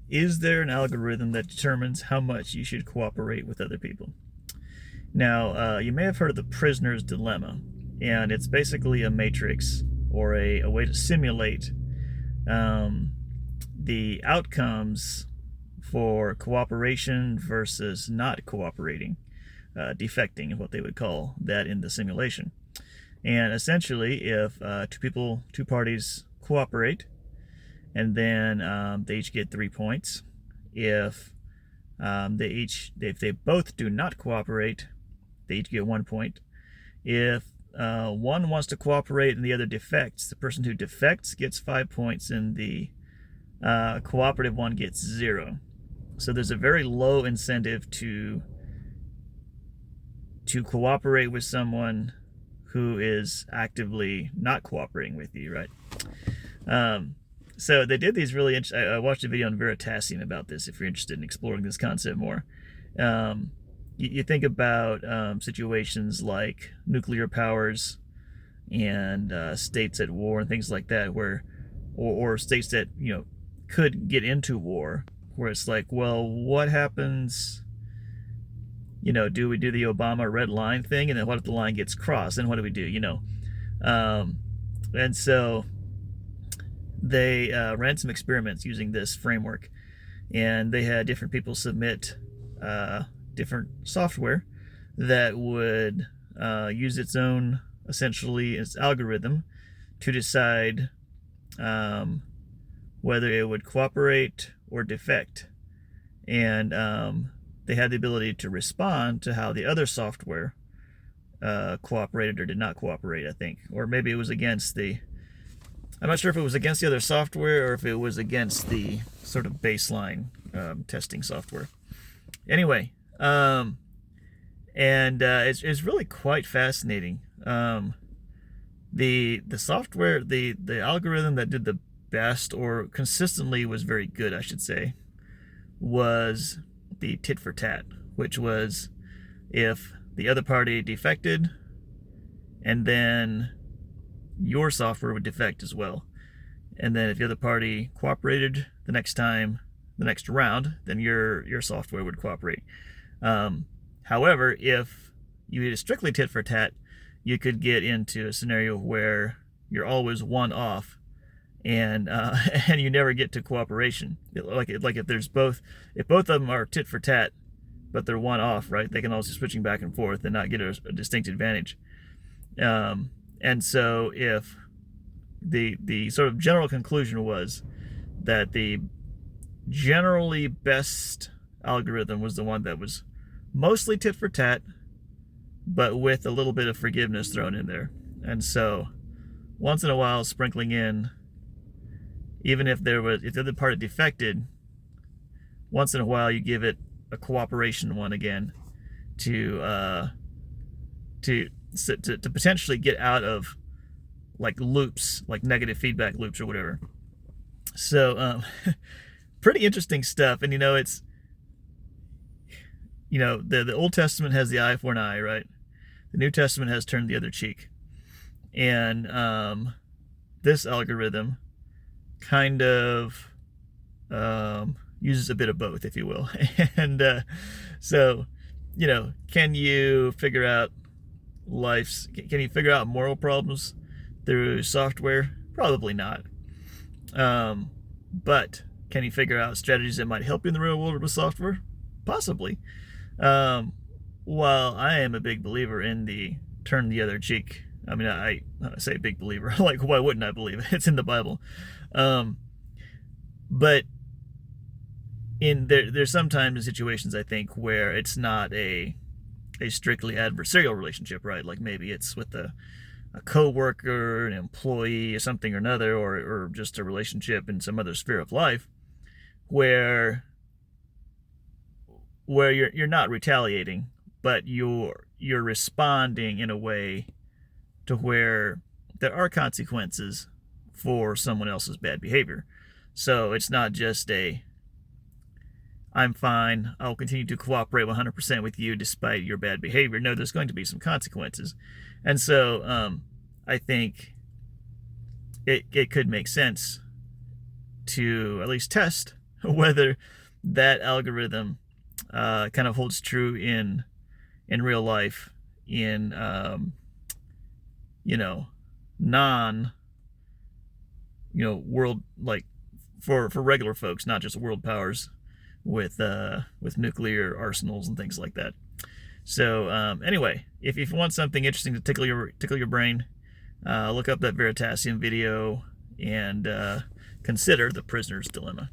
Is there an algorithm that determines how much you should cooperate with other people? Now, you may have heard of the prisoner's dilemma, and it's basically a matrix or a way to simulate um, the outcomes for cooperation versus not cooperating, defecting is what they would call that in the simulation. And essentially, if two parties cooperate, and then they each get 3 points. If if they both do not cooperate, they each get 1 point. If one wants to cooperate and the other defects, the person who defects gets 5 points, and the cooperative one gets 0. So there's a very low incentive to cooperate with someone who is actively not cooperating with you, right? So they did these really interesting. I watched a video on Veritasium about this if you're interested in exploring this concept more. You think about situations like nuclear powers and states at war and things like that, where or states that could get into war, where it's like, well, what happens? Do we do the Obama red line thing, and then what if the line gets crossed? Then what do we do? And so they ran some experiments using this framework, and they had different people submit different software that would use its own, essentially its algorithm, to decide whether it would cooperate or defect. And they had the ability to respond to how the other software cooperated or did not cooperate, I think. Or maybe it was against the... I'm not sure if it was against the other software or if it was against the sort of baseline testing software. Anyway, it's really quite fascinating. The software, the algorithm that did the best, or consistently was very good, I should say, was the tit for tat, which was if the other party defected, and then your software would defect as well. And then if the other party cooperated the next round, then your software would cooperate. However, if you did a strictly tit for tat, you could get into a scenario where you're always one off, and and you never get to cooperation. Like if both of them are tit for tat, but they're one off, right? They can also switching back and forth and not get a distinct advantage. And so if the sort of general conclusion was that the generally best algorithm was the one that was mostly tit for tat, but with a little bit of forgiveness thrown in there. And so once in a while sprinkling in, even if the other party defected, once in a while you give it a cooperation one again to potentially get out of like loops, like negative feedback loops or whatever. So pretty interesting stuff. And it's the Old Testament has the eye for an eye, right? The New Testament has turned the other cheek. And this algorithm kind of uses a bit of both, if you will. And so can you figure out moral problems through software? Probably not. But can you figure out strategies that might help you in the real world with software? Possibly. While I am a big believer in the turn the other cheek, I mean, I say big believer, like, why wouldn't I believe it? It's in the Bible. But there's sometimes situations, I think, where it's not a strictly adversarial relationship, right? Like maybe it's with a co-worker, an employee, or something or another, or just a relationship in some other sphere of life, where you're not retaliating, but you're responding in a way to where there are consequences for someone else's bad behavior. So it's not just I'm fine, I'll continue to cooperate 100% with you despite your bad behavior. No, there's going to be some consequences. And so I think it could make sense to at least test whether that algorithm kind of holds true in real life, in you know, non, world, like for regular folks, not just world powers with nuclear arsenals and things like that. So anyway, if you want something interesting to tickle your brain, look up that Veritasium video and consider The Prisoner's Dilemma.